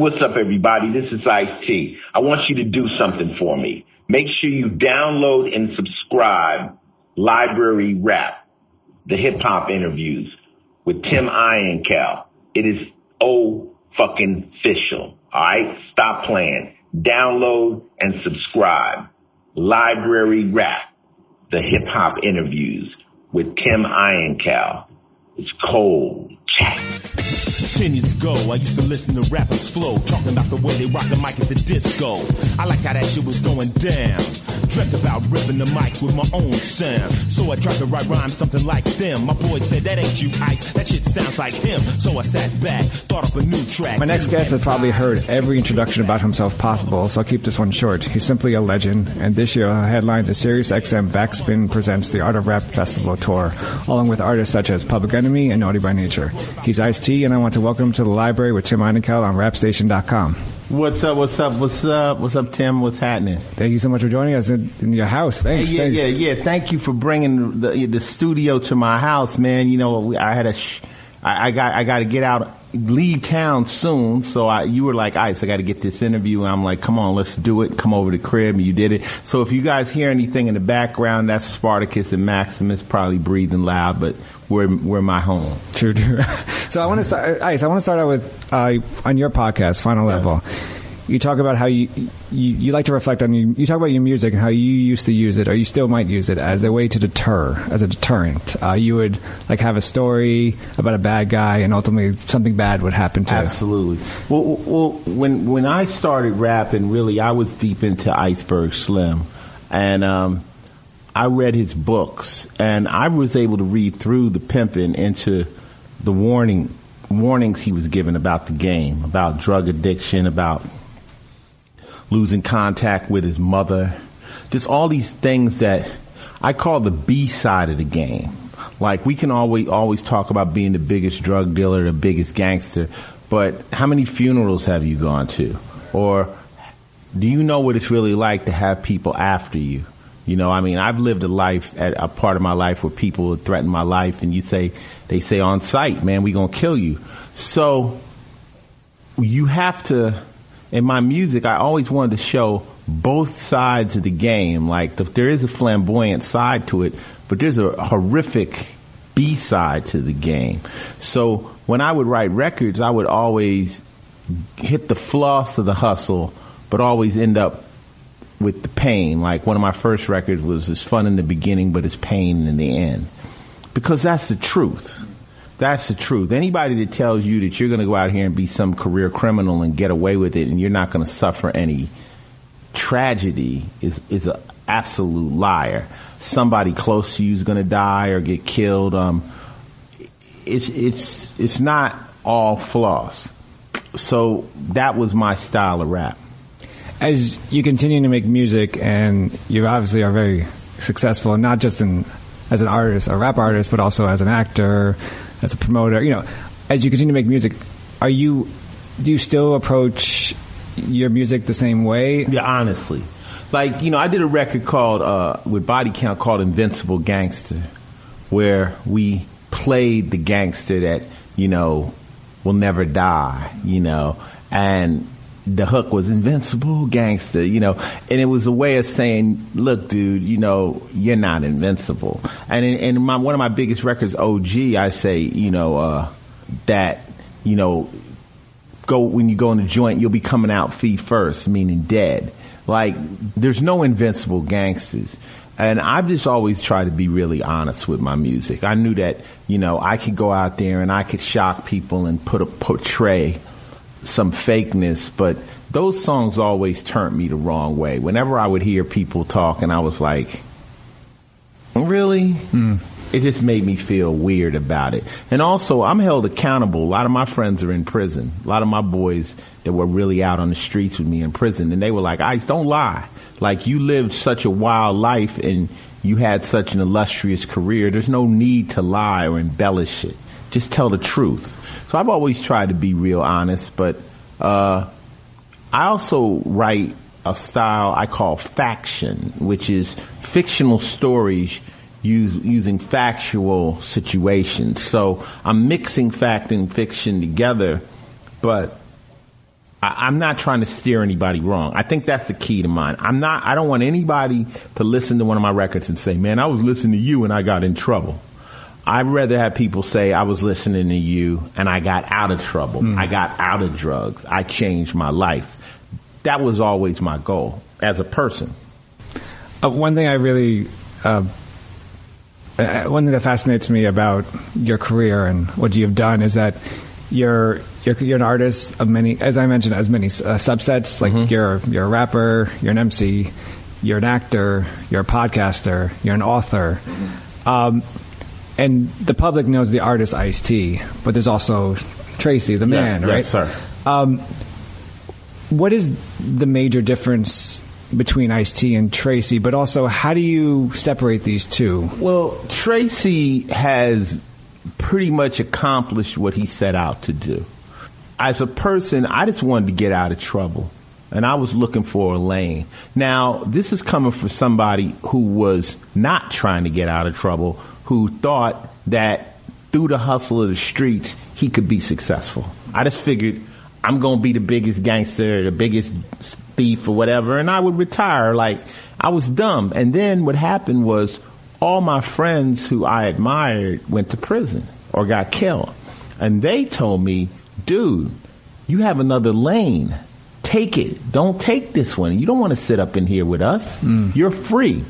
what's up, everybody? This is Ice-T. I want you to do something for me. Make sure you download and subscribe Library Rap, the hip-hop interviews with Tim Einenkel. It is fucking official. All right? Stop playing. Download and subscribe. Library Rap, the hip-hop interviews with Tim Einenkel. It's cold. 10 years ago, I used to listen to rappers flow, talking about the way they rock the mic at the disco. I like how that shit was going down. Dreamt about ripping the mic with my own sound. So I tried to write rhymes something like them. My boy said, that ain't you, Ice. That shit sounds like him. So I sat back, thought up a new track. My next guest has probably heard every introduction about himself possible, so I'll keep this one short. He's simply a legend, and this year he'll headline the SiriusXM Backspin Presents the Art of Rap Festival Tour, along with artists such as Public Enemy and Naughty by Nature. He's Ice-T, and I want to welcome him to the library with Tim Einenkel on rapstation.com. What's up, Tim? What's happening? Thank you so much for joining us in your house. Thanks. Yeah. Thank you for bringing the studio to my house, man. You know, I got to get out, leave town soon. So you were like, Ice, I got to get this interview. And I'm like, come on, let's do it. Come over to the crib, and you did it. So if you guys hear anything in the background, that's Spartacus and Maximus probably breathing loud, but we're my home. True. So I want to start, Ice. I want to start out with on your podcast, Final Level. You talk about how you like to reflect on you talk about your music and how you used to use it, or you still might use it as a way to deter, as a deterrent. You would like have a story about a bad guy, and ultimately something bad would happen to. Absolutely. Well, when I started rapping, really, I was deep into Iceberg Slim, and I read his books, and I was able to read through the pimping into the warnings he was given about the game, about drug addiction, about losing contact with his mother, just all these things that I call the B side of the game. Like, we can always talk about being the biggest drug dealer, the biggest gangster, but how many funerals have you gone to? Or do you know what it's really like to have people after you? You know, I mean, I've lived a part of my life where people threaten my life, and they say on sight, man, we gonna kill you. So you have to, in my music, I always wanted to show both sides of the game. Like, there is a flamboyant side to it, but there's a horrific B side to the game. So when I would write records, I would always hit the floss of the hustle, but always end up with the pain. Like, one of my first records was it's fun in the beginning, but it's pain in the end. Because that's the truth. That's the truth. Anybody that tells you that you're going to go out here and be some career criminal and get away with it and you're not going to suffer any tragedy is an absolute liar. Somebody close to you is going to die or get killed. It's not all floss. So that was my style of rap. As you continue to make music, and you obviously are very successful, not just as an artist, a rap artist, but also as an actor, as a promoter. You know, as you continue to make music, do you still approach your music the same way? Yeah, honestly. Like, you know, I did a record called with Body Count called Invincible Gangster, where we played the gangster that, you know, will never die, you know, and the hook was invincible gangster, you know, and it was a way of saying, look, dude, you know, you're not invincible. And in one of my biggest records, OG, I say, you know, that, you know, when you go in the joint, you'll be coming out feet first, meaning dead. Like, there's no invincible gangsters. And I've just always tried to be really honest with my music. I knew that, you know, I could go out there and I could shock people and portray some fakeness, but those songs always turned me the wrong way. Whenever I would hear people talk, and I was like, really? It just made me feel weird about it. And also, I'm held accountable. A lot of my friends are in prison. A lot of my boys that were really out on the streets with me in prison, and they were like, Ice, don't lie. Like, you lived such a wild life and you had such an illustrious career. There's no need to lie or embellish it. Just tell the truth. So I've always tried to be real honest, but I also write a style I call faction, which is fictional stories using factual situations. So I'm mixing fact and fiction together, but I'm not trying to steer anybody wrong. I think that's the key to mine. I don't want anybody to listen to one of my records and say, man, I was listening to you and I got in trouble. I'd rather have people say I was listening to you and I got out of trouble. I got out of drugs. I changed my life. That was always my goal as a person. One thing that fascinates me about your career and what you've done is that you're an artist of many, as I mentioned, as many subsets. Like you're a rapper, you're an MC, you're an actor, you're a podcaster, you're an author. And the public knows the artist Ice-T, but there's also Tracy, the man, right? Yes, sir. What is the major difference between Ice-T and Tracy, but also how do you separate these two? Well, Tracy has pretty much accomplished what he set out to do. As a person, I just wanted to get out of trouble, and I was looking for a lane. Now, this is coming from somebody who was not trying to get out of trouble, who thought that through the hustle of the streets, he could be successful. I just figured I'm going to be the biggest gangster, the biggest thief or whatever, and I would retire. Like, I was dumb. And then what happened was all my friends who I admired went to prison or got killed. And they told me, dude, you have another lane. Take it. Don't take this one. You don't want to sit up in here with us. You're free.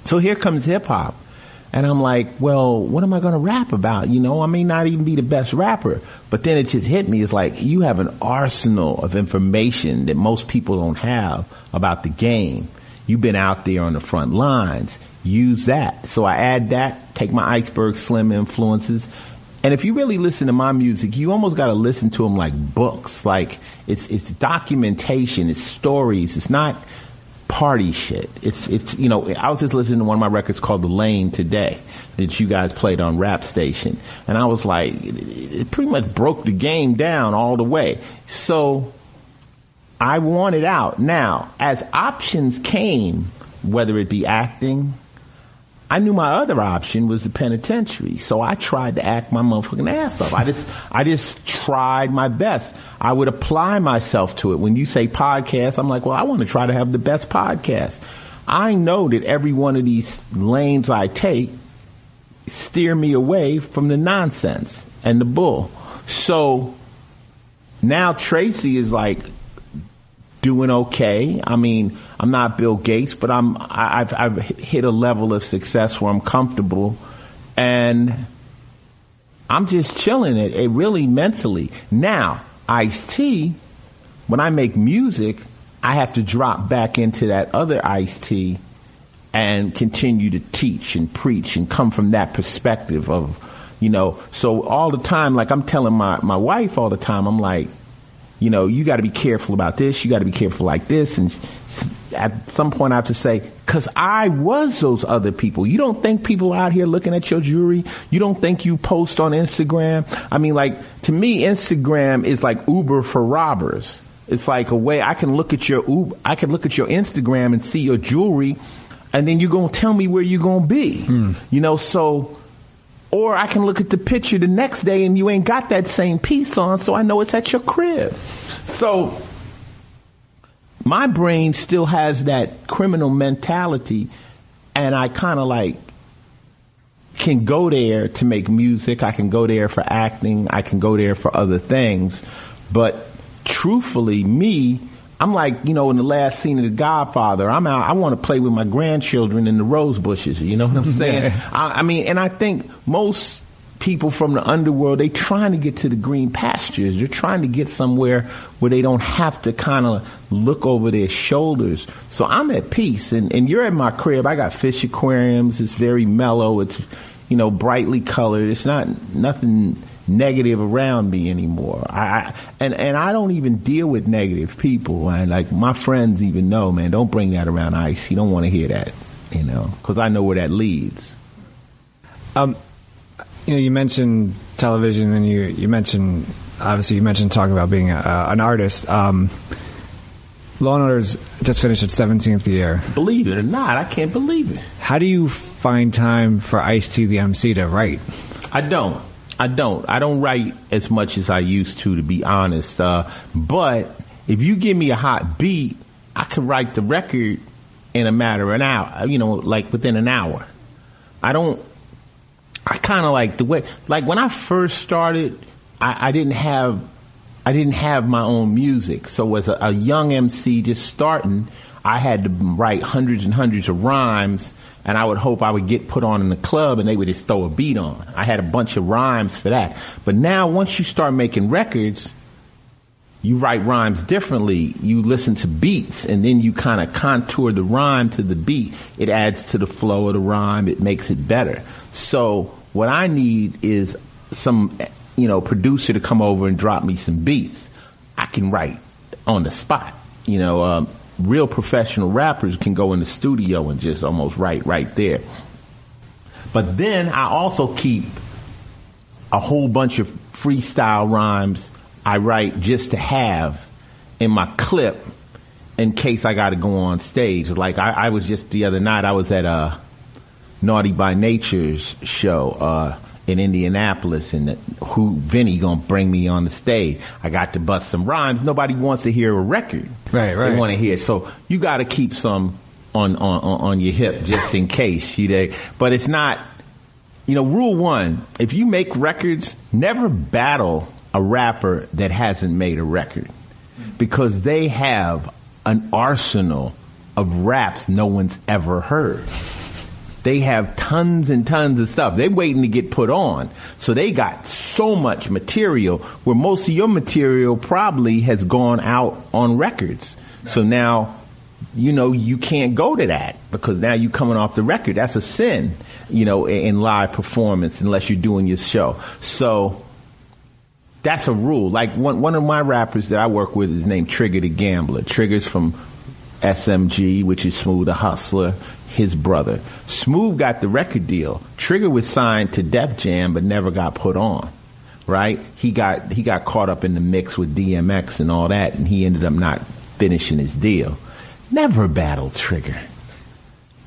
So here comes hip hop. And I'm like, well, what am I going to rap about? You know, I may not even be the best rapper. But then it just hit me. It's like you have an arsenal of information that most people don't have about the game. You've been out there on the front lines. Use that. So I add that, take my Iceberg Slim influences. And if you really listen to my music, you almost got to listen to them like books. Like it's documentation, it's stories. It's not party shit. It's you know, I was just listening to one of my records called The Lane today that you guys played on Rap Station. And I was like, it pretty much broke the game down all the way. So I wanted out. Now, as options came, whether it be acting, I knew my other option was the penitentiary. So I tried to act my motherfucking ass off. I just tried my best. I would apply myself to it. When you say podcast, I'm like, well, I want to try to have the best podcast. I know that every one of these lanes I take steer me away from the nonsense and the bull. So now Tracy is like doing okay. I mean, I'm not Bill Gates, but I've hit a level of success where I'm comfortable, and I'm just chilling it really mentally. Now, Ice-T, when I make music, I have to drop back into that other Ice-T and continue to teach and preach and come from that perspective of, you know, so all the time, like I'm telling my wife all the time, I'm like, you know, you got to be careful about this. You got to be careful like this. And at some point I have to say, because I was those other people. You don't think people out here looking at your jewelry? You don't think you post on Instagram? I mean, like, to me, Instagram is like Uber for robbers. It's like a way I can look at your Instagram and see your jewelry, and then you're going to tell me where you're going to be. You know, so... Or I can look at the picture the next day and you ain't got that same piece on, so I know it's at your crib. So my brain still has that criminal mentality, and I kind of like can go there to make music. I can go there for acting. I can go there for other things. But truthfully, I'm like, you know, in the last scene of The Godfather, I'm out. I want to play with my grandchildren in the rose bushes. You know what I'm saying? Yeah. I mean, and I think most people from the underworld, they trying to get to the green pastures. They're trying to get somewhere where they don't have to kind of look over their shoulders. So I'm at peace. And you're at my crib. I got fish aquariums. It's very mellow. It's, you know, brightly colored. It's not nothing negative around me anymore. And I don't even deal with negative people. And like my friends even know, man, don't bring that around Ice. You don't want to hear that, you know, because I know where that leads. You know, you mentioned television, and you mentioned talking about being an artist. Law and Order's just finished its 17th year. Believe it or not, I can't believe it. How do you find time for Ice-T the MC to write? I don't. I don't write as much as I used to be honest. But if you give me a hot beat, I can write the record in a matter of an hour, like within an hour. I kind of like the way, like when I first started, I didn't have my own music. So as a young MC just starting, I had to write hundreds and hundreds of rhymes, and I would hope I would get put on in the club and they would just throw a beat on. I had a bunch of rhymes for that. But now once you start making records, you write rhymes differently. You listen to beats and then you kind of contour the rhyme to the beat. It adds to the flow of the rhyme. It makes it better. So what I need is some, producer to come over and drop me some beats. I can write on the spot. Real professional rappers can go in the studio and just almost write right there. But then I also keep a whole bunch of freestyle rhymes I write just to have in my clip in case I got to go on stage. Like I was just the other night, I was at Naughty by Nature's show in Indianapolis, and Vinny gonna bring me on the stage. I got to bust some rhymes. Nobody wants to hear a record. Right. They want to hear. So you got to keep some on your hip just in case. But it's not. Rule one: if you make records, never battle a rapper that hasn't made a record, because they have an arsenal of raps no one's ever heard. They have tons and tons of stuff. They're waiting to get put on. So they got so much material where most of your material probably has gone out on records. So now, you can't go to that because now you're coming off the record. That's a sin, in live performance unless you're doing your show. So that's a rule. Like one of my rappers that I work with is named Trigger the Gambler. Trigger's from SMG, which is Smooth the Hustler, his brother. Smooth got the record deal. Trigger was signed to Def Jam but never got put on, right? He got caught up in the mix with DMX and all that, and he ended up not finishing his deal. Never battled Trigger.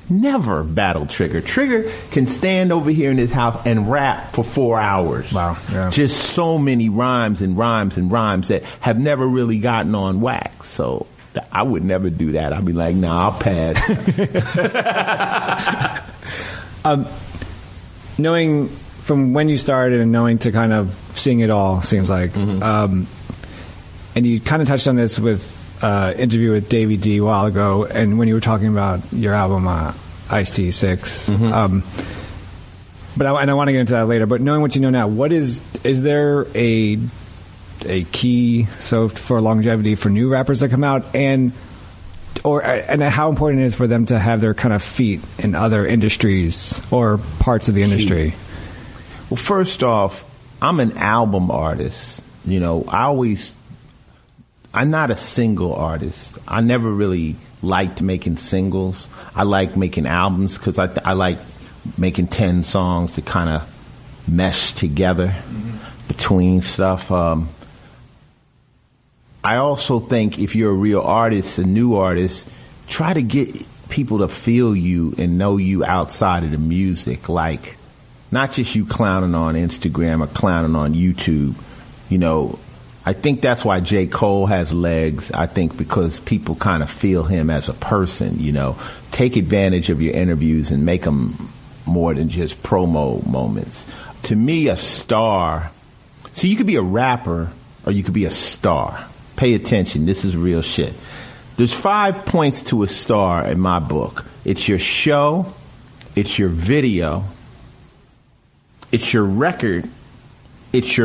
Never battled Trigger. Trigger can stand over here in his house and rap for 4 hours. Wow. Yeah. Just so many rhymes and rhymes and rhymes that have never really gotten on wax. So I would never do that. I'd be like, nah, I'll pass. Knowing from when you started and knowing to kind of seeing it all, seems like, and you kind of touched on this with interview with Davey D a while ago, and when you were talking about your album Ice-T 6. But I want to get into that later. But knowing what you know now, is there a key for longevity for new rappers that come out, and how important it is for them to have their kind of feet in other industries or parts of the industry? Well, first off, I'm an album artist. I'm not a single artist. I never really liked making singles. I like making albums because I like making 10 songs to kind of mesh together between stuff. I also think if you're a real artist, a new artist, try to get people to feel you and know you outside of the music. Like, not just you clowning on Instagram or clowning on YouTube. I think that's why J. Cole has legs. I think because people kind of feel him as a person, Take advantage of your interviews and make them more than just promo moments. To me, a star... See, you could be a rapper or you could be a star. Pay attention. This is real shit. There's 5 points to a star in my book. It's your show. It's your video. It's your record. It's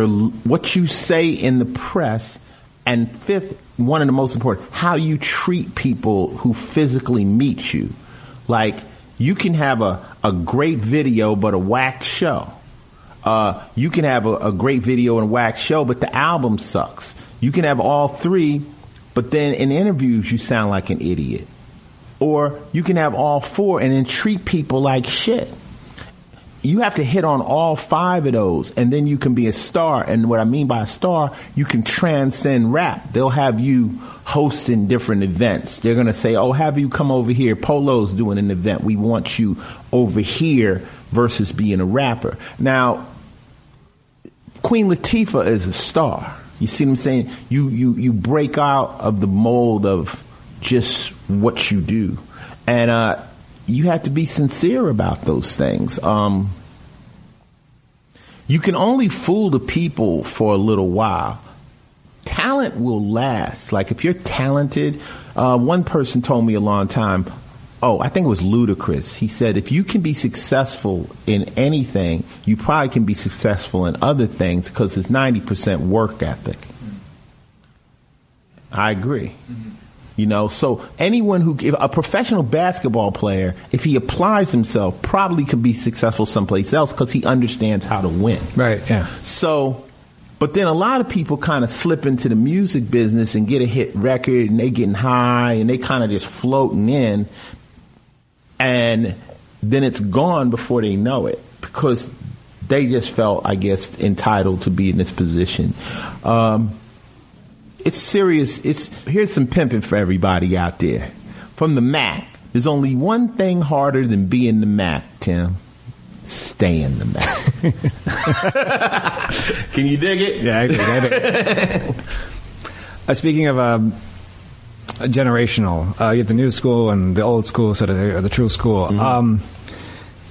what you say in the press. And fifth, one of the most important, how you treat people who physically meet you. Like, you can have a great video but a whack show. You can have a great video and a whack show, but the album sucks. You can have all three, but then in interviews you sound like an idiot. Or you can have all four and then treat people like shit. You have to hit on all 5 of those, and then you can be a star. And what I mean by a star, you can transcend rap. They'll have you hosting different events. They're going to say, oh, have you come over here? Polo's doing an event. We want you over here versus being a rapper. Now, Queen Latifah is a star. You see what I'm saying? You break out of the mold of just what you do. And you have to be sincere about those things. You can only fool the people for a little while. Talent will last. Like if you're talented, one person told me a long time, I think it was Ludacris. He said, if you can be successful in anything, you probably can be successful in other things because it's 90% work ethic. I agree. So anyone a professional basketball player, if he applies himself, probably could be successful someplace else because he understands how to win. Right, yeah. But then a lot of people kind of slip into the music business and get a hit record and they getting high and they kind of just floating in. And then it's gone before they know it because they just felt, I guess, entitled to be in this position. It's serious. Here's some pimping for everybody out there. From the Mac, there's only one thing harder than being the Mac, Tim. Stay in the Mac. Can you dig it? Yeah, I dig it. Speaking of generational, you have the new school and the old school, so the true school.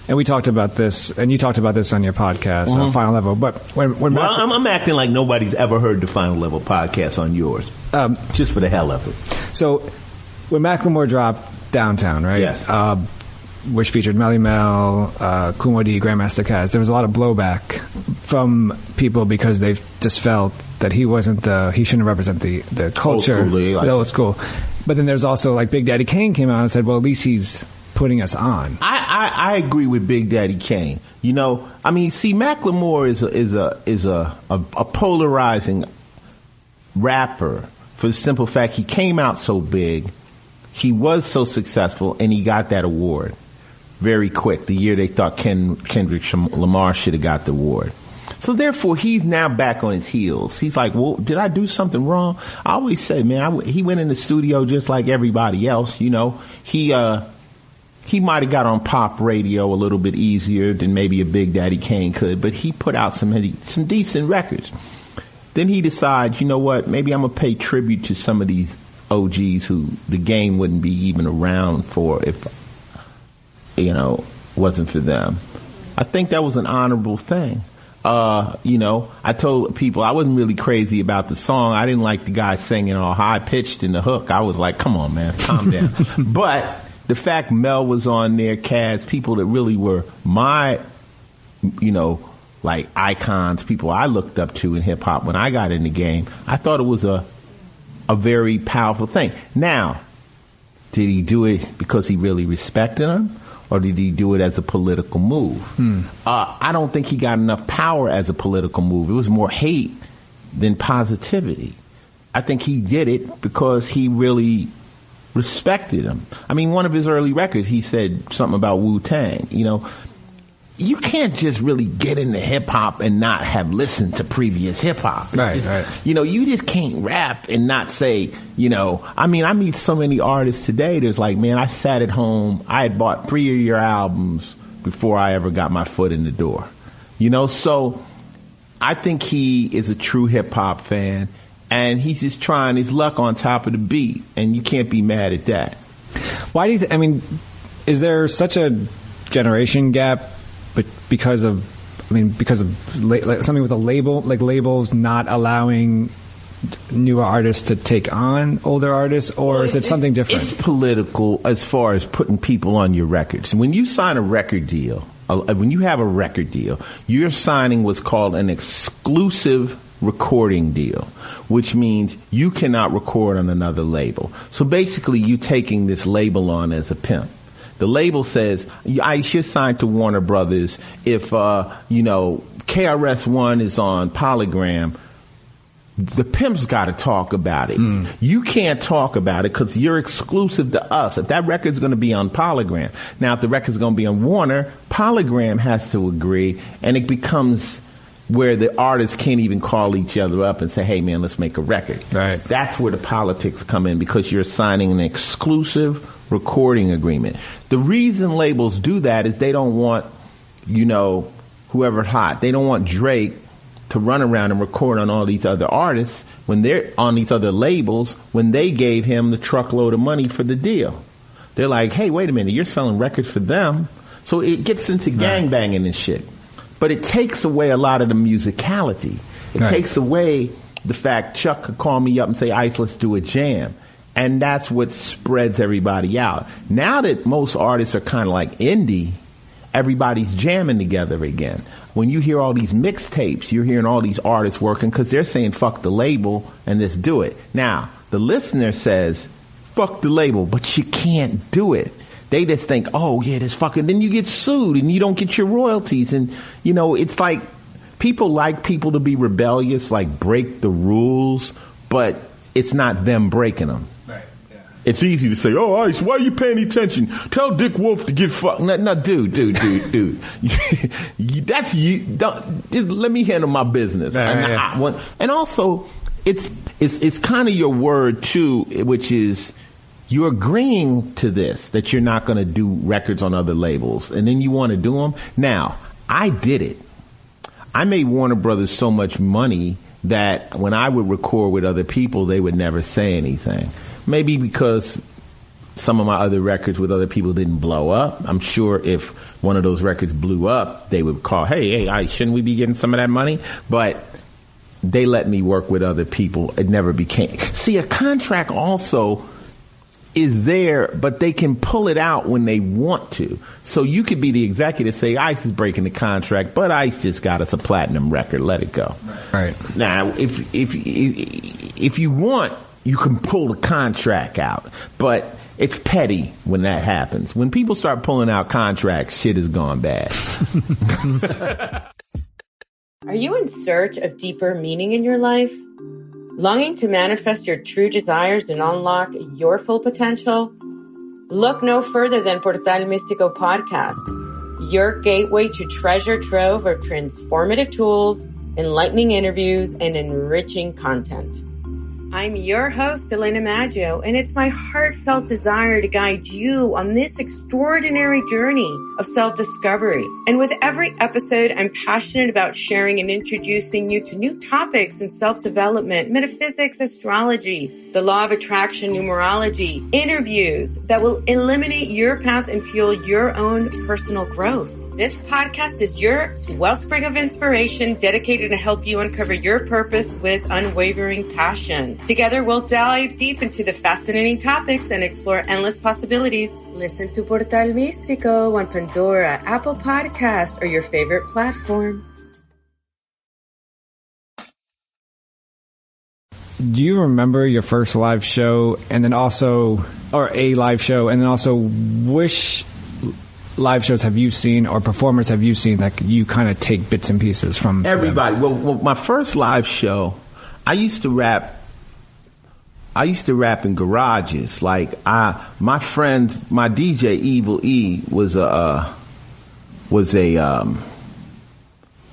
And we talked about this, and you talked about this on your podcast, Final Level. But when I'm acting like nobody's ever heard the Final Level podcast on yours, just for the hell of it. So when Macklemore dropped Downtown, right? Yes. Which featured Melly Mel, Kool Moe Dee, Grandmaster Caz, there was a lot of blowback from people because they just felt that he shouldn't represent the culture, the old school. But then there's also like Big Daddy Kane came out and said, well, at least he's putting us on. I agree with Big Daddy Kane. Macklemore is a polarizing rapper for the simple fact he came out so big, he was so successful, and he got that award very quick. The year they thought Kendrick Lamar should have got the award. So therefore, he's now back on his heels. He's like, well, did I do something wrong? I always say, man, he went in the studio just like everybody else. He might have got on pop radio a little bit easier than maybe a Big Daddy Kane could, but he put out some decent records. Then he decides, you know what, maybe I'm going to pay tribute to some of these OGs who the game wouldn't be even around for if, wasn't for them. I think that was an honorable thing. I told people I wasn't really crazy about the song. I didn't like the guy singing all high pitched in the hook. I was like, come on, man, calm down. But the fact Mel was on there, Caz, people that really were my, like icons, people I looked up to in hip hop when I got in the game, I thought it was a very powerful thing. Now, did he do it because he really respected him? Or did he do it as a political move? I don't think he got enough power as a political move. It was more hate than positivity. I think he did it because he really respected him. I mean, one of his early records, he said something about Wu-Tang. You can't just really get into hip-hop and not have listened to previous hip-hop. Right. You just can't rap and not say, I meet so many artists today, there's like, man, I sat at home, I had bought 3 of your albums before I ever got my foot in the door. So I think he is a true hip-hop fan, and he's just trying his luck on top of the beat, and you can't be mad at that. Why do you is there such a generation gap? But because of something with a label, like labels not allowing newer artists to take on older artists, or is it something different? It's political as far as putting people on your records. When you sign a record deal, when you have a record deal, you're signing what's called an exclusive recording deal, which means you cannot record on another label. So basically, you're taking this label on as a pimp. The label says, I should sign to Warner Brothers if, KRS-One is on Polygram. The pimp's got to talk about it. You can't talk about it because you're exclusive to us. If that record's going to be on Polygram. Now, if the record's going to be on Warner, Polygram has to agree, and it becomes where the artists can't even call each other up and say, hey, man, let's make a record. Right. That's where the politics come in because you're signing an exclusive recording agreement. The reason labels do that is they don't want, whoever's hot. They don't want Drake to run around and record on all these other artists when they're on these other labels when they gave him the truckload of money for the deal. They're like, hey, wait a minute, you're selling records for them. So it gets into gangbanging and shit. But it takes away a lot of the musicality. It takes away the fact Chuck could call me up and say, Ice, let's do a jam. And that's what spreads everybody out. Now that most artists are kind of like indie, everybody's jamming together again. When you hear all these mixtapes, you're hearing all these artists working because they're saying, fuck the label and let's do it. Now, the listener says, fuck the label, but you can't do it. They just think, oh, yeah, this fucking... Then you get sued and you don't get your royalties. And, you know, it's like people like people to be rebellious, like break the rules, but it's not them breaking them. Right. Yeah. It's easy to say, oh, Ice, why are you paying attention? Tell Dick Wolf to get fucked. No, dude. That's you. Just let me handle my business. And also, it's kind of your word, too, which is... You're agreeing to this, that you're not going to do records on other labels, and then you want to do them. Now, I did it. I made Warner Brothers so much money that when I would record with other people, they would never say anything. Maybe because some of my other records with other people didn't blow up. I'm sure if one of those records blew up, they would call, hey, shouldn't we be getting some of that money? But they let me work with other people. It never became... See, a contract also... is there, but they can pull it out when they want to. So you could be the executive, say, Ice is breaking the contract, but Ice just got us a platinum record. Let it go. Right. Now, if you want, you can pull the contract out, but it's petty when that happens. When people start pulling out contracts, shit has gone bad. Are you in search of deeper meaning in your life? Longing to manifest your true desires and unlock your full potential? Look no further than Portal Místico Podcast, your gateway to treasure trove of transformative tools, enlightening interviews, and enriching content. I'm your host, Elena Maggio, and it's my heartfelt desire to guide you on this extraordinary journey of self-discovery. And with every episode, I'm passionate about sharing and introducing you to new topics in self-development, metaphysics, astrology, the law of attraction, numerology, interviews that will eliminate your path and fuel your own personal growth. This podcast is your wellspring of inspiration dedicated to help you uncover your purpose with unwavering passion. Together, we'll dive deep into the fascinating topics and explore endless possibilities. Listen to Portal Místico on Pandora, Apple Podcast, or your favorite platform. Do you remember your first live show and then also, or a live show, and then also which live shows have you seen or performers have you seen that you kind of take bits and pieces from? Everybody. Well, my first live show, I used to rap in garages. Like my friends, my DJ Evil E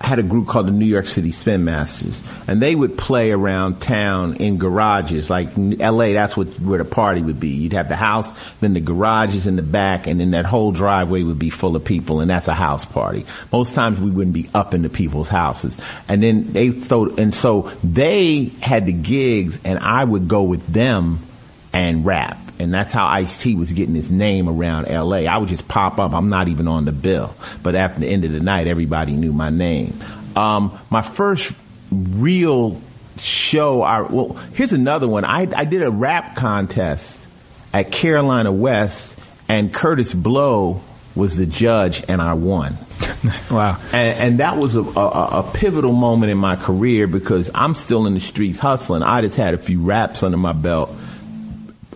had a group called the New York City Spin Masters, and they would play around town in garages. Like in LA, that's where the party would be. You'd have the house, then the garages in the back, and then that whole driveway would be full of people, and that's a house party. Most times we wouldn't be up into people's houses. And then so they had the gigs, and I would go with them and rap. And that's how Ice-T was getting his name around L.A. I would just pop up. I'm not even on the bill. But after the end of the night, everybody knew my name. My first real show, here's another one. I did a rap contest at Carolina West, and Curtis Blow was the judge, and I won. Wow. And that was a pivotal moment in my career because I'm still in the streets hustling. I just had a few raps under my belt.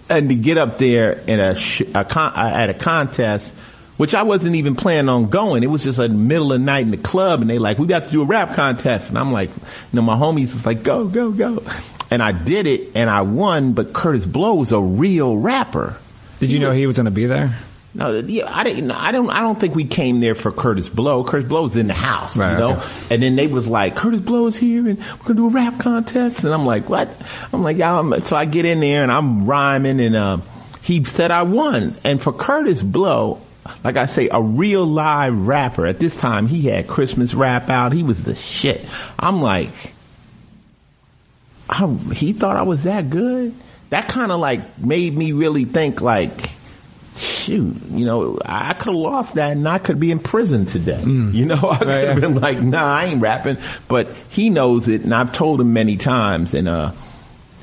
And to get up there in at a contest, which I wasn't even planning on going. It was just in the middle of the night in the club, and they like, we got to do a rap contest. And I'm like, my homies was like, go, go, go. And I did it, and I won, but Curtis Blow was a real rapper. Did you know he was going to be there? No, yeah, I don't think we came there for Curtis Blow. Curtis Blow was in the house, right, you know? Okay. And then they was like, Curtis Blow is here and we're going to do a rap contest. And I'm like, what? I'm like, yeah. So I get in there and I'm rhyming, and he said I won. And for Curtis Blow, like I say, a real live rapper. At this time, he had Christmas rap out. He was the shit. I'm like, he thought I was that good? That kind of like made me really think like, shoot, I could have lost that and I could be in prison today. I could have been like, nah, I ain't rapping. But he knows it, and I've told him many times, and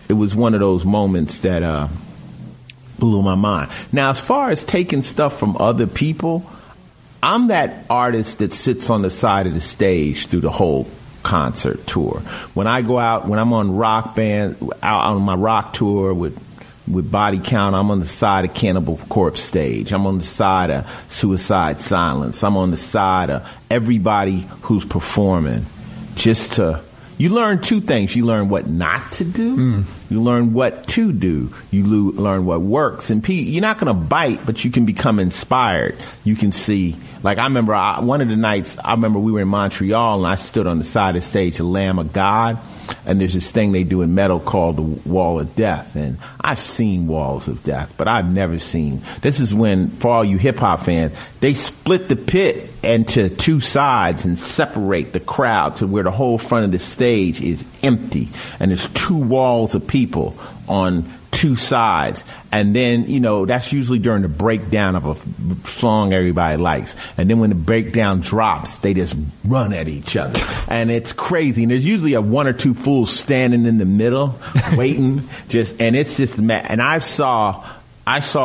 it was one of those moments that blew my mind. Now, as far as taking stuff from other people, I'm that artist that sits on the side of the stage through the whole concert tour. When I go out, when I'm on rock band, out on my rock tour with Body Count, I'm on the side of Cannibal Corpse stage. I'm on the side of Suicide Silence. I'm on the side of everybody who's performing. You learn two things. You learn what not to do. You learn what to do. You learn what works. And you're not going to bite, but you can become inspired. You can see, like I remember one of the nights, we were in Montreal and I stood on the side of the stage, the Lamb of God. And there's this thing they do in metal called the Wall of Death. And I've seen Walls of Death, but I've never seen. This is when, for all you hip hop fans, they split the pit into two sides and separate the crowd to where the whole front of the stage is empty. And there's two walls of people on two sides. And then, that's usually during the breakdown of a song everybody likes. And then when the breakdown drops, they just run at each other. And it's crazy. And there's usually one or two fools standing in the middle, waiting, and it's just mad. And I saw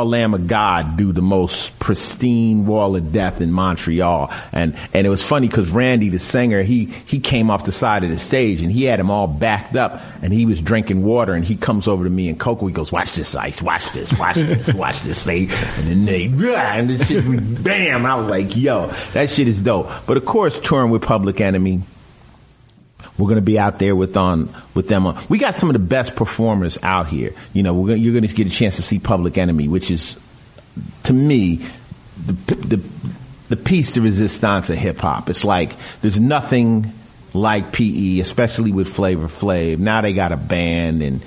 Lamb of God do the most pristine Wall of Death in Montreal. And it was funny because Randy, the singer, he came off the side of the stage and he had him all backed up and he was drinking water and he comes over to me and Coco, he goes, watch this, Ice, watch this, watch this, watch this. And then and the shit, bam, I was like, yo, that shit is dope. But of course, touring with Public Enemy, we're going to be out there with them. We got some of the best performers out here. You're going to get a chance to see Public Enemy, which is, to me, the piece de resistance of hip hop. It's like there's nothing like PE, especially with Flavor Flav. Now they got a band, and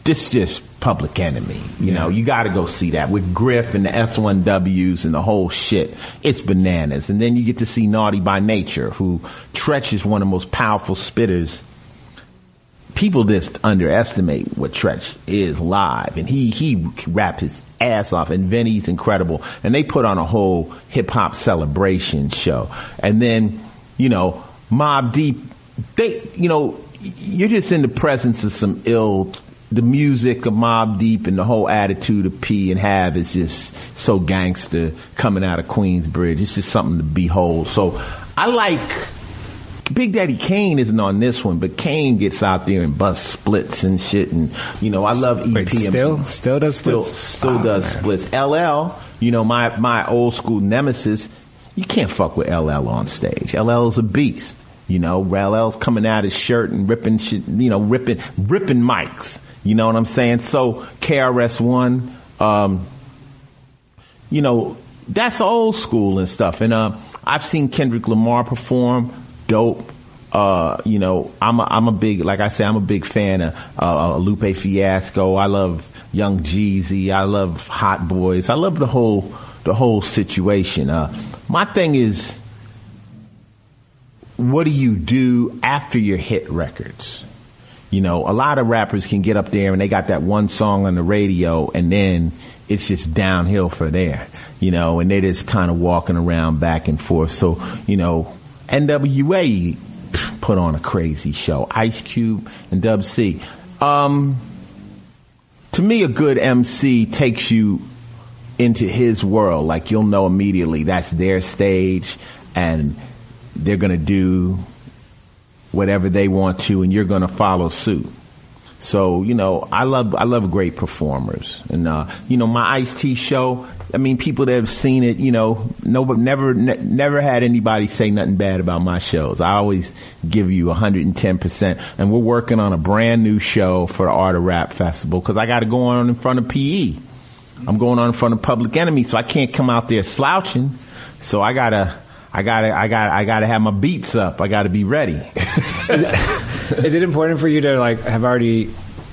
it's just Public Enemy. You got to go see that with Griff and the S1Ws and the whole shit. It's bananas. And then you get to see Naughty by Nature, who Tretch is one of the most powerful spitters. People just underestimate what Tretch is live, and he rap his ass off. And Vinny's incredible, and they put on a whole hip hop celebration show. And then Mobb Deep, you're just in the presence of some the music of Mobb Deep and the whole attitude of P and Have is just so gangster coming out of Queensbridge. It's just something to behold. So I like Big Daddy Kane isn't on this one, but Kane gets out there and busts splits and shit. And I love EP. Wait, still does splits. Still does splits. LL, my old school nemesis. You can't fuck with LL on stage. LL's a beast. LL's coming out his shirt and ripping shit. Ripping mics. You know what I'm saying? So KRS-One, that's old school and stuff. And I've seen Kendrick Lamar perform. Dope. I'm a big, like I say, I'm a big fan of Lupe Fiasco. I love Young Jeezy. I love Hot Boys. I love the whole situation. My thing is, what do you do after your hit records? A lot of rappers can get up there and they got that one song on the radio and then it's just downhill for there, and they're just kind of walking around back and forth. So, NWA put on a crazy show. Ice Cube and Dub C. To me, a good MC takes you into his world. Like, you'll know immediately that's their stage and they're going to do whatever they want to, and you're going to follow suit. So, I love great performers. And, my Ice-T show, people that have seen it, never had anybody say nothing bad about my shows. I always give you 110%. And we're working on a brand new show for the Art of Rap Festival because I got to go on in front of PE. I'm going on in front of Public Enemy, so I can't come out there slouching. So I gotta have my beats up. I gotta be ready. Is it important for you to have already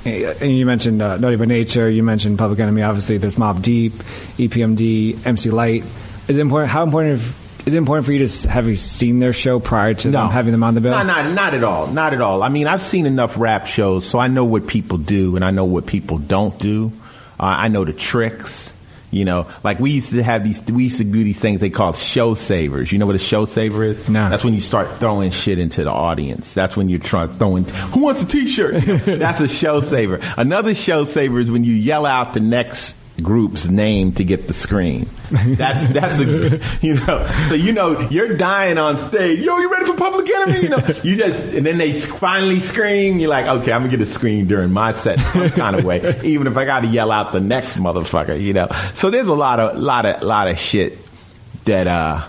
And you mentioned Naughty by Nature. You mentioned Public Enemy. Obviously, there's Mobb Deep, EPMD, MC Lyte. Is it important? How important? Is it important for you to have you seen their show prior to them having them on the bill? No, not at all. Not at all. I mean, I've seen enough rap shows, so I know what people do and I know what people don't do. I know the tricks. You know, like we used to do these things they call show savers. You know what a show saver is? No. That's when you start throwing shit into the audience. That's when you're throwing, who wants a t-shirt? You know, that's a show saver. Another show saver is when you yell out the next group's name to get the screen. That's a, you know, so you know you're dying on stage. Yo, you ready for Public Enemy? You know, and then they finally scream. You're like, okay, I'm gonna get a scream during my set some kind of way, even if I got to yell out the next motherfucker. You know, so there's a lot of shit that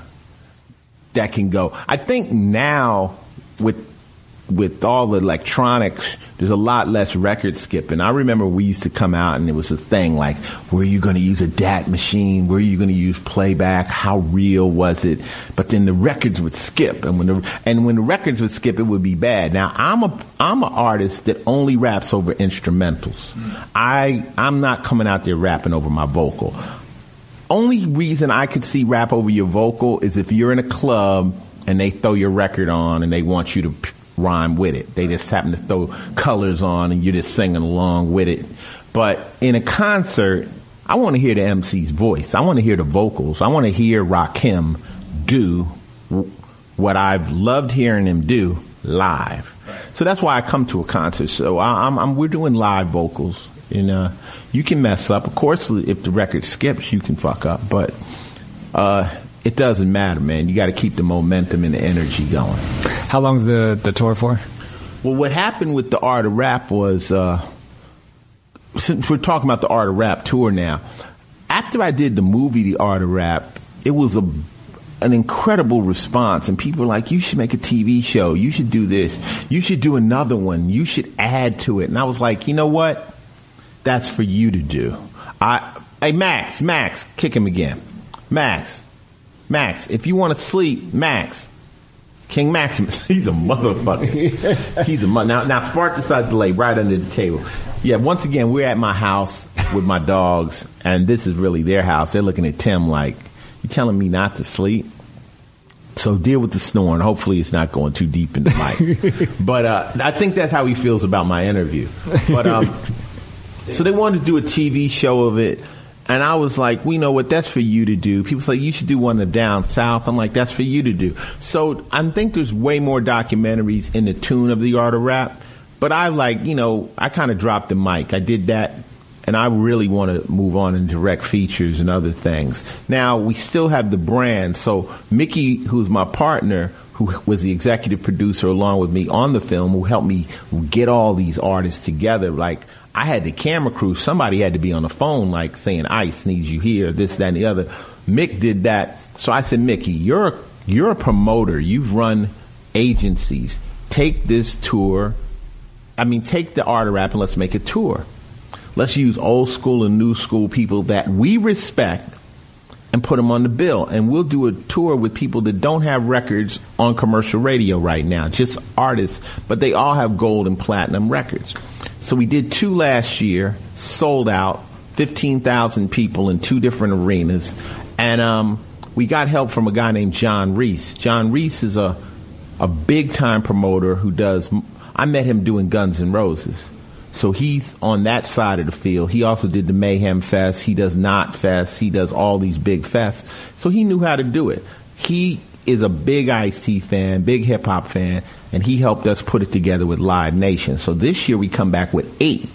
can go. I think now with all the electronics, there's a lot less record skipping. I remember we used to come out and it was a thing like, were you going to use a DAT machine? Were you going to use playback? How real was it? But then the records would skip, and when the records would skip, it would be bad. Now I'm an artist that only raps over instrumentals. I'm not coming out there rapping over my vocal. Only reason I could see rap over your vocal is if you're in a club and they throw your record on and they want you to rhyme with it. They just happen to throw colors on and you're just singing along with it. But in a concert, I want to hear the MC's voice. I want to hear the vocals. I want to hear Rakim do what I've loved hearing him do live. So that's why I come to a concert. So we're doing live vocals. And you can mess up. Of course, if the record skips, you can fuck up. But it doesn't matter, man. You got to keep the momentum and the energy going. How long's the tour for? Well, what happened with the Art of Rap was, since we're talking about the Art of Rap tour now, after I did the movie The Art of Rap, it was an incredible response, and people were like, you should make a TV show, you should do this, you should do another one, you should add to it. And I was like, you know what? That's for you to do. Hey, Max, kick him again. Max, if you want to sleep, Max. King Maximus, he's a motherfucker. He's a Now Spark decides to lay right under the table. Yeah, once again, we're at my house with my dogs, and this is really their house. They're looking at Tim like, you telling me not to sleep? So deal with the snoring. Hopefully it's not going too deep in the mic. But I think that's how he feels about my interview. But so they wanted to do a TV show of it. And I was like, well, you know what, that's for you to do. People say, you should do one down south. I'm like, that's for you to do. So I think there's way more documentaries in the tune of The Art of Rap. But I I kind of dropped the mic. I did that. And I really want to move on and direct features and other things. Now, we still have the brand. So Mickey, who's my partner, who was the executive producer along with me on the film, who helped me get all these artists together, like, I had the camera crew. Somebody had to be on the phone, like saying, Ice needs you here, this, that, and the other. Mick did that. So I said, Mickey, you're a promoter. You've run agencies. Take this tour. Take the Art of Rap and let's make a tour. Let's use old school and new school people that we respect and put them on the bill. And we'll do a tour with people that don't have records on commercial radio right now, just artists, but they all have gold and platinum records. So we did 2 last year, sold out, 15,000 people in 2 different arenas. And we got help from a guy named John Reese. John Reese is a big-time promoter who I met him doing Guns N' Roses. So he's on that side of the field. He also did the Mayhem Fest. He does Knot Fest. He does all these big fests. So he knew how to do it. He is a big Ice-T fan, big hip-hop fan, and he helped us put it together with Live Nation. So this year we come back with 8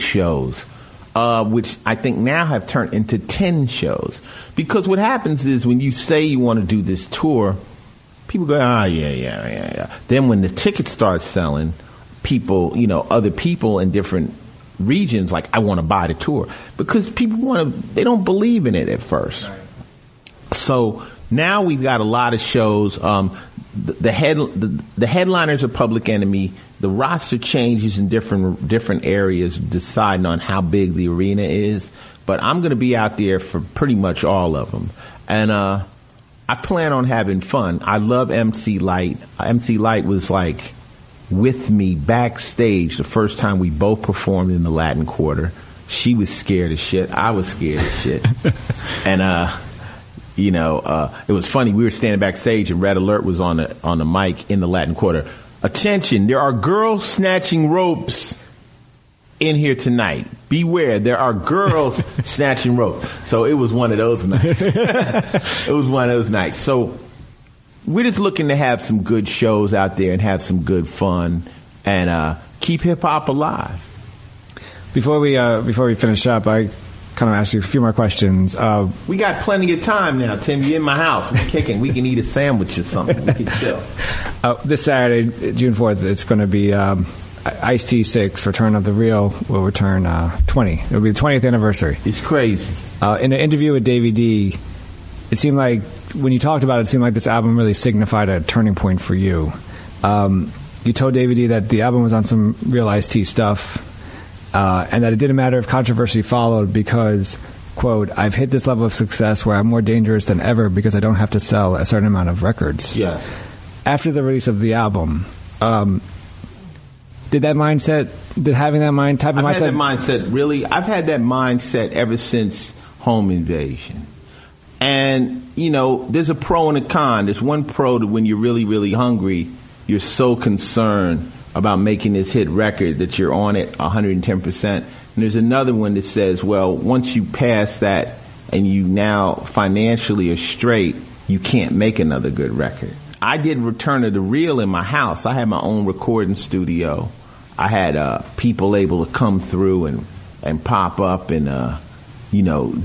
shows, which I think now have turned into 10 shows. Because what happens is when you say you want to do this tour, people go, yeah. Then when the tickets start selling, people, other people in different regions, like, I want to buy the tour. Because people they don't believe in it at first. Right. So now we've got a lot of shows. The headliners are Public Enemy. The roster changes in different areas, deciding on how big the arena is. But I'm going to be out there for pretty much all of them. And I plan on having fun. I love MC Lyte. MC Lyte was like with me backstage the first time we both performed in the Latin Quarter. She was scared as shit. I was scared as shit. And, it was funny. We were standing backstage and Red Alert was on the mic in the Latin Quarter. Attention, there are girls snatching ropes in here tonight. Beware, there are girls snatching ropes. So it was one of those nights. It was one of those nights. So we're just looking to have some good shows out there and have some good fun and keep hip hop alive. Before we finish up, I kind of ask you a few more questions. We got plenty of time now, Tim. You're in my house. We're kicking. We can eat a sandwich or something. We can chill. This Saturday, June 4th, it's going to be Ice-T 6, Return of the Real, will return 20. It'll be the 20th anniversary. It's crazy. In an interview with Davey D, it seemed like, when you talked about it, it seemed like this album really signified a turning point for you. You told Davey D that the album was on some real Ice-T stuff, and that it didn't matter if controversy followed because, quote, I've hit this level of success where I'm more dangerous than ever because I don't have to sell a certain amount of records. Yes. After the release of the album, did having that mindset, I've had that mindset ever since Home Invasion. And, there's a pro and a con. There's one pro that when you're really, really hungry, you're so concerned about making this hit record that you're on it 110%. And there's another one that says, well, once you pass that and you now financially are straight, you can't make another good record. I did Return of the Real in my house. I had my own recording studio. I had people able to come through and pop up and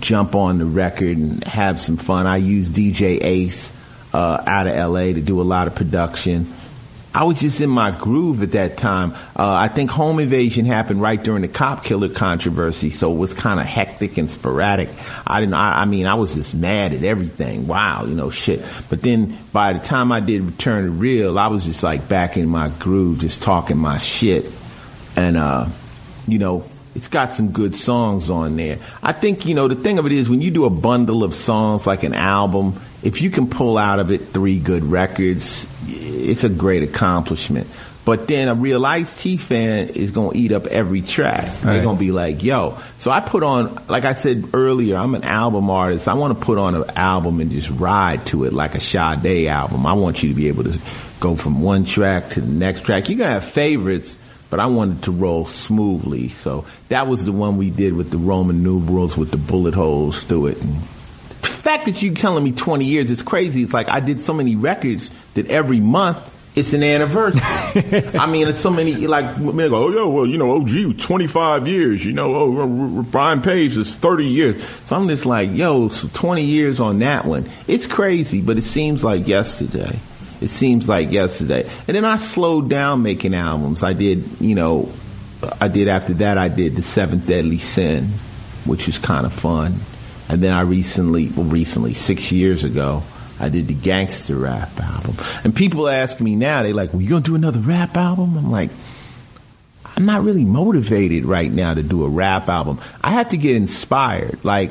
jump on the record and have some fun. I used DJ Ace out of LA to do a lot of production. I was just in my groove at that time. I think Home Invasion happened right during the cop killer controversy, so it was kind of hectic and sporadic. I was just mad at everything. Wow, shit. But then by the time I did Return to Real, I was just like back in my groove, just talking my shit. And, it's got some good songs on there. I think, the thing of it is when you do a bundle of songs like an album, if you can pull out of it 3 good records, it's a great accomplishment. But then a real Ice-T fan is going to eat up every track. Right. They're going to be like, yo. So I put on, like I said earlier, I'm an album artist. I want to put on an album and just ride to it like a Sade album. I want you to be able to go from one track to the next track. You're going to have favorites, but I wanted to roll smoothly. So that was the one we did with the Roman numerals with the bullet holes through it. And the fact that you're telling me 20 years is crazy. It's like I did so many records that every month it's an anniversary. It's so many, like, men go, OG, 25 years, Brian Page is 30 years. So I'm just like, so 20 years on that one. It's crazy, but it seems like yesterday. And then I slowed down making albums. I did after that, I did The Seventh Deadly Sin, which was kind of fun. And then I recently, 6 years ago, I did the Gangster Rap album. And people ask me now, they like, well, you going to do another rap album? I'm like, I'm not really motivated right now to do a rap album. I have to get inspired. Like,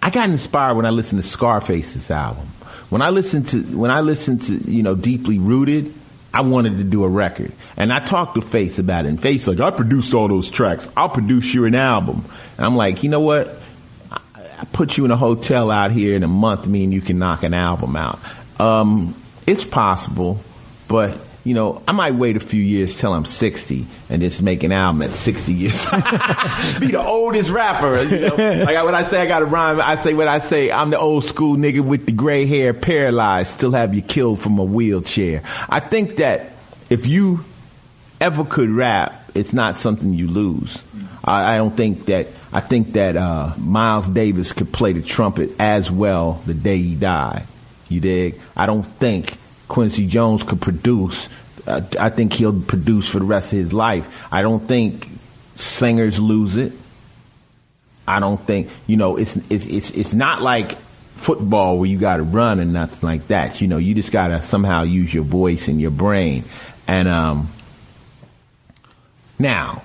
I got inspired when I listened to Scarface's album. When I listened to, Deeply Rooted, I wanted to do a record. And I talked to Face about it. And Face like, I produced all those tracks. I'll produce you an album. And I'm like, you know what? I put you in a hotel out here in a month, me and you can knock an album out. It's possible, but, I might wait a few years till I'm 60 and just make an album at 60 years. Be the oldest rapper, Like when I say I got to rhyme, I say I'm the old school nigga with the gray hair, paralyzed, still have you killed from a wheelchair. I think that if you ever could rap, it's not something you lose. I think that Miles Davis could play the trumpet as well the day he died. You dig? I don't think Quincy Jones could produce. I think he'll produce for the rest of his life. I don't think singers lose it. I don't think, it's not like football where you got to run and nothing like that. You just got to somehow use your voice and your brain. And now,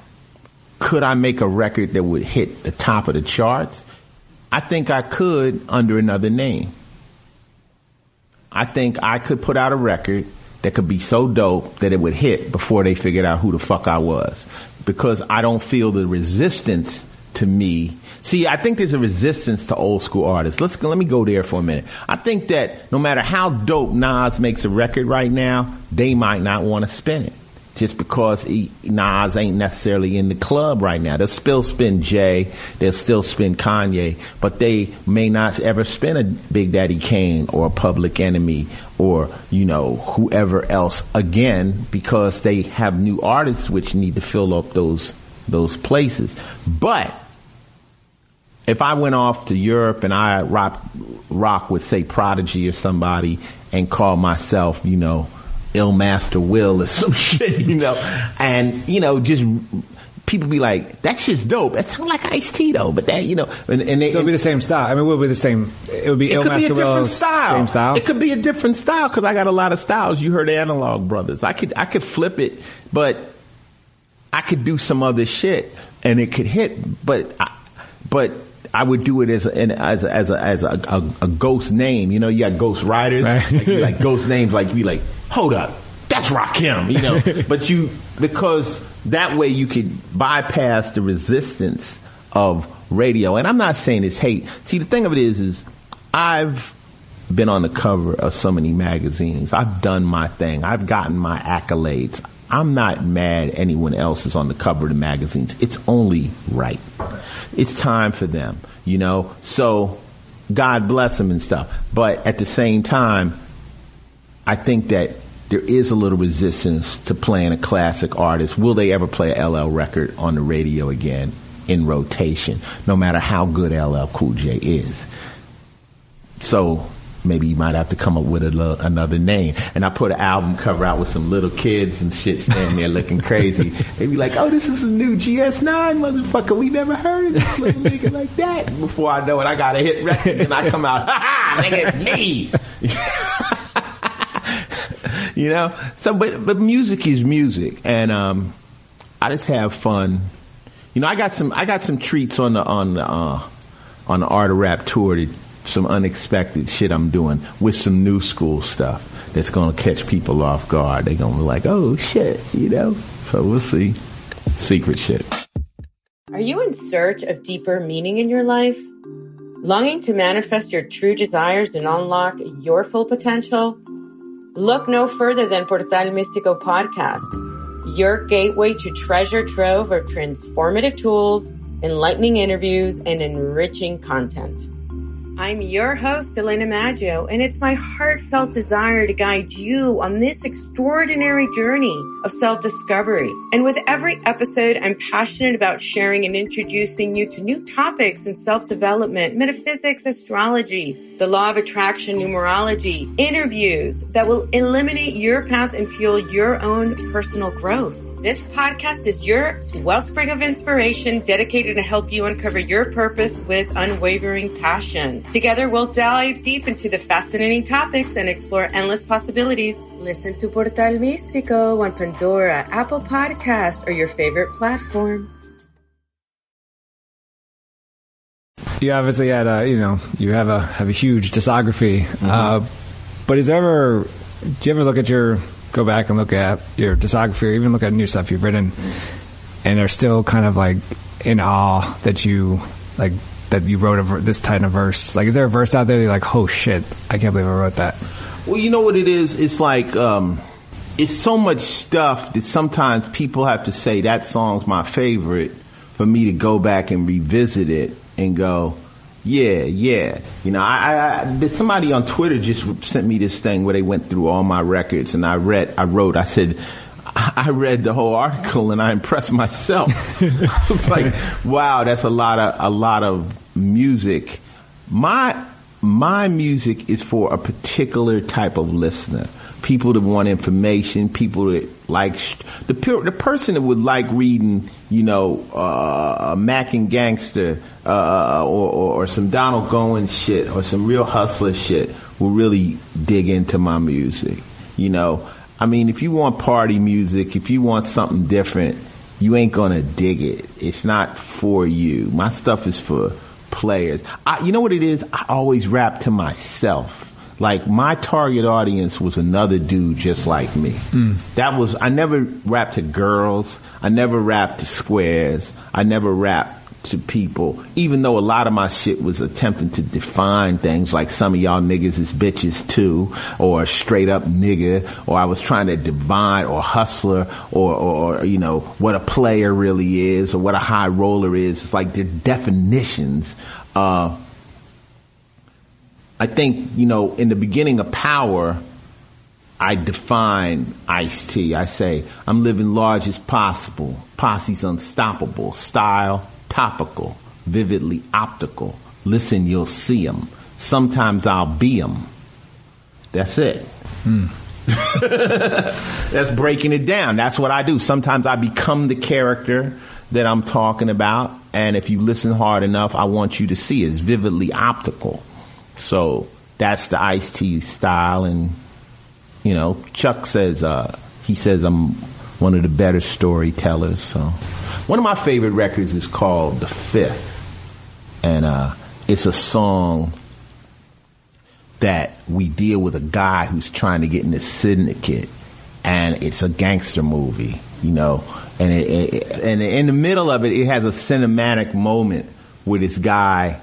could I make a record that would hit the top of the charts? I think I could under another name. I think I could put out a record that could be so dope that it would hit before they figured out who the fuck I was. Because I don't feel the resistance to me. See, I think there's a resistance to old school artists. Let me go there for a minute. I think that no matter how dope Nas makes a record right now, they might not want to spin it. Just because Nas ain't necessarily in the club right now. They'll still spin Jay, they'll still spin Kanye, but they may not ever spin a Big Daddy Kane or a Public Enemy or, whoever else again, because they have new artists which need to fill up those places. But if I went off to Europe and I rock with, say, Prodigy or somebody and call myself, Ill Master Will or some shit, and, just people be like, that shit's dope. That sounds like Ice-T though, but that, and they, so it'd be the same style. I mean, it would be the same. It would be Ill Master Will's same style. It could be a different style because I got a lot of styles. You heard Analog Brothers. I could flip it, but I could do some other shit and it could hit, but I would do it as a ghost name. You got ghost writers, right? like ghost names, like be like, hold up, that's Rakim, but because that way you could bypass the resistance of radio. And I'm not saying it's hate. See, the thing of it is I've been on the cover of so many magazines. I've done my thing. I've gotten my accolades. I'm not mad anyone else is on the cover of the magazines. It's only right. It's time for them, so God bless them and stuff. But at the same time, I think that there is a little resistance to playing a classic artist. Will they ever play a LL record on the radio again in rotation, no matter how good LL Cool J is? So maybe you might have to come up with another name. And I put an album cover out with some little kids and shit standing there looking crazy. They be like, oh, this is a new GS9 motherfucker. We never heard of this little nigga like that. Before I know it, I got a hit record and I come out, ha-ha, nigga, it's me. So, but music is music. And, I just have fun. I got some treats on the Art of Rap tour, some unexpected shit I'm doing with some new school stuff that's going to catch people off guard. They're going to be like, oh shit, so we'll see. Secret shit. Are you in search of deeper meaning in your life? Longing to manifest your true desires and unlock your full potential? Look no further than Portal Místico podcast, your gateway to treasure trove of transformative tools, enlightening interviews, and enriching content. I'm your host, Elena Maggio, and it's my heartfelt desire to guide you on this extraordinary journey of self-discovery. And with every episode, I'm passionate about sharing and introducing you to new topics in self-development, metaphysics, astrology, the law of attraction, numerology, interviews that will eliminate your path and fuel your own personal growth. This podcast is your wellspring of inspiration dedicated to help you uncover your purpose with unwavering passion. Together, we'll dive deep into the fascinating topics and explore endless possibilities. Listen to Portal Místico on Pandora, Apple Podcast, or your favorite platform. You obviously had you have a huge discography. Mm-hmm. But do you ever go back and look at your discography or even look at new stuff you've written and are still kind of like in awe that you wrote this kind of verse? Like, is there a verse out there that you're like, oh shit, I can't believe I wrote that? Well, you know what it is? It's like, it's so much stuff that sometimes people have to say that song's my favorite for me to go back and revisit it and go, yeah. I somebody on Twitter just sent me this thing where they went through all my records, and I said, I read the whole article and I impressed myself. I was like, wow, that's a lot of music. My music is for a particular type of listener. People that want information, people that like the person that would like reading, Mac and Gangster, or some Donald Gowan shit, or some real hustler shit, will really dig into my music. I mean, if you want party music, if you want something different, you ain't gonna dig it. It's not for you. My stuff is for players. You know what it is? I always rap to myself. Like, my target audience was another dude just like me. I never rapped to girls. I never rapped to squares. I never rapped to people, even though a lot of my shit was attempting to define things, like some of y'all niggas is bitches too, or straight up nigga, or I was trying to divine or hustler, or you know, what a player really is, or what a high roller is. It's like their definitions. I think, you know, in the beginning of Power, I define Ice-T. I say, I'm living large as possible. Posse's unstoppable. Style, topical. Vividly optical. Listen, you'll see 'em. Sometimes I'll be 'em. That's it. That's breaking it down. That's what I do. Sometimes I become the character that I'm talking about. And if you listen hard enough, I want you to see it. It's vividly optical. So that's the Ice-T style. And, you know, Chuck says, he says I'm one of the better storytellers. So one of my favorite records is called The Fifth. And it's a song that we deal with a guy who's trying to get in this syndicate. And it's a gangster movie, you know. And and in the middle of it, it has a cinematic moment where this guy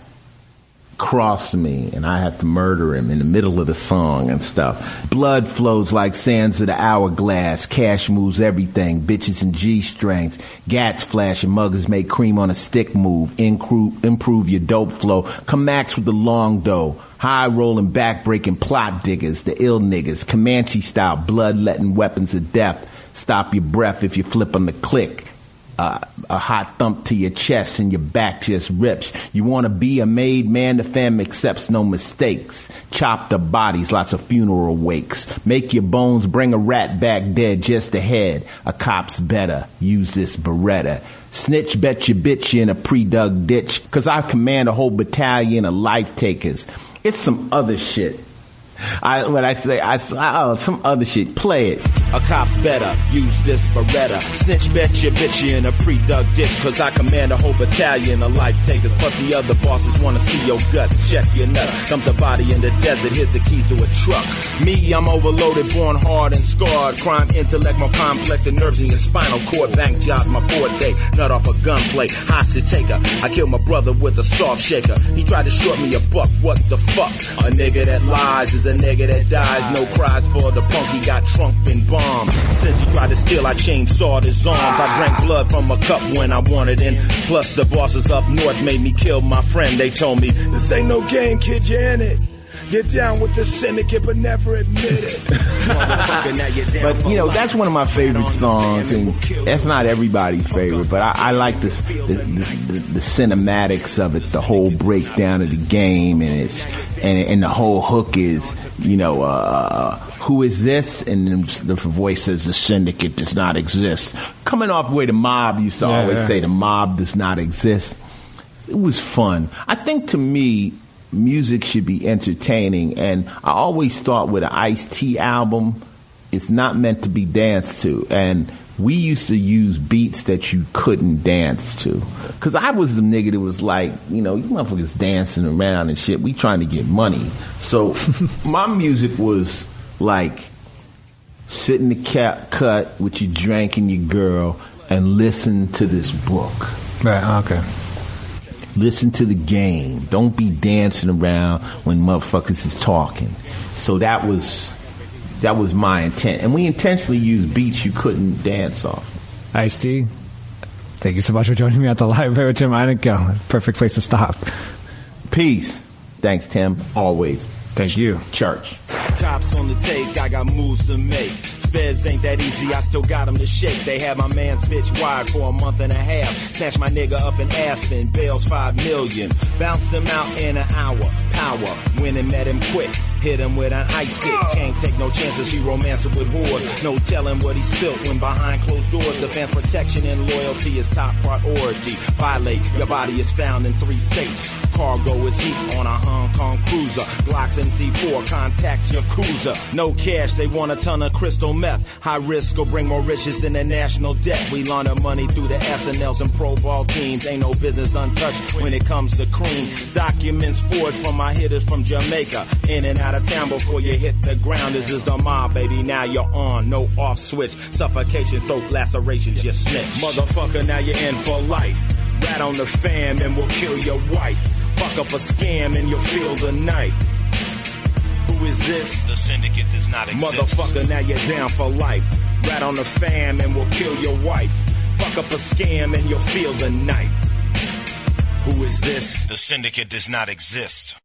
cross me and I have to murder him in the middle of the song and stuff. Blood flows like sands of the hourglass. Cash moves everything. Bitches and G-strings. Gats flash and muggers make cream on a stick move. Improve your dope flow. Come max with the long dough. High rolling, back breaking plot diggers. The ill niggas. Comanche style. Blood letting weapons of death. Stop your breath if you flip on the click. A hot thump to your chest and your back just rips. You want to be a made man, the fam accepts no mistakes. Chopped up bodies, lots of funeral wakes. Make your bones, bring a rat back dead just ahead. A cop's better, use this Beretta. Snitch, bet your bitch you in a pre-dug ditch. Cause I command a whole battalion of life takers. It's some other shit. Some other shit. Play it. A cop's better. Use this Beretta. Snitch, bet your bitch you in a pre-dug ditch. Cause I command a whole battalion of life takers. Plus the other bosses wanna see your gut. Check your nut. Comes a body in the desert. Here's the keys to a truck. Me, I'm overloaded, born hard and scarred. Crime intellect more complex than nerves in your spinal cord. Bank job, my forte. Nut off a gunplay. Hostage taker. I killed my brother with a salt shaker. He tried to short me a buck. What the fuck? A nigga that lies is a nigga that dies. No cries for the punk. He got trunked and bombed. Since he tried to steal, I chainsawed his arms. I drank blood from a cup when I wanted in. Plus the bosses up north made me kill my friend. They told me, this ain't no game, kid, you're in it. Get down with the syndicate, but never admit it. But, you know, that's one of my favorite songs, and that's not everybody's favorite, but I like the cinematics of it, the whole breakdown of the game, and the whole hook is, you know, who is this? And the voice says the syndicate does not exist. Coming off where the mob used to always say the mob does not exist. It was fun. I think to me, music should be entertaining, and I always thought with an Ice-T album, it's not meant to be danced to, and we used to use beats that you couldn't dance to. Cause I was the nigga that was like, you know, you motherfuckers dancing around and shit, we trying to get money. So my music was like, sit in the cut with your drink and your girl and listen to this book. Right, okay. Listen to the game. Don't be dancing around when motherfuckers is talking. So that was my intent. And we intentionally used beats you couldn't dance off. Ice-T, thank you so much for joining me at the library with Tim Einenkel. Perfect place to stop. Peace. Thanks, Tim. Always. Thank you. Church. Cops on the take, I got moves to make. Feds ain't that easy, I still got them to shake. They had my man's bitch wired for a month and a half. Snatched my nigga up in Aspen, bails $5 million. Bounced him out in an hour. Power, went and met him quick. Hit him with an ice pick. Can't take no chances, he romancing with whores. No telling what he spilt when behind closed doors. Defense, protection, and loyalty is top priority. Violate, your body is found in 3 states. Cargo is heat on a Hong Kong cruiser. Glocks and C4 contacts your cruiser. No cash, they want a ton of crystal meth. High risk will bring more riches than the national debt. We launder money through the SNLs and pro ball teams. Ain't no business untouched when it comes to cream. Documents forged from my hitters from Jamaica. In and out out of town before you hit the ground. This is the mob, baby, now you're on. No off switch, suffocation, throat laceration, just snitch. Motherfucker, now you're in for life. Rat on the fam and we'll kill your wife. Fuck up a scam and you'll feel the knife. Who is this? The syndicate does not exist. Motherfucker, now you're down for life. Rat on the fam and we'll kill your wife. Fuck up a scam and you'll feel the knife. Who is this? The syndicate does not exist.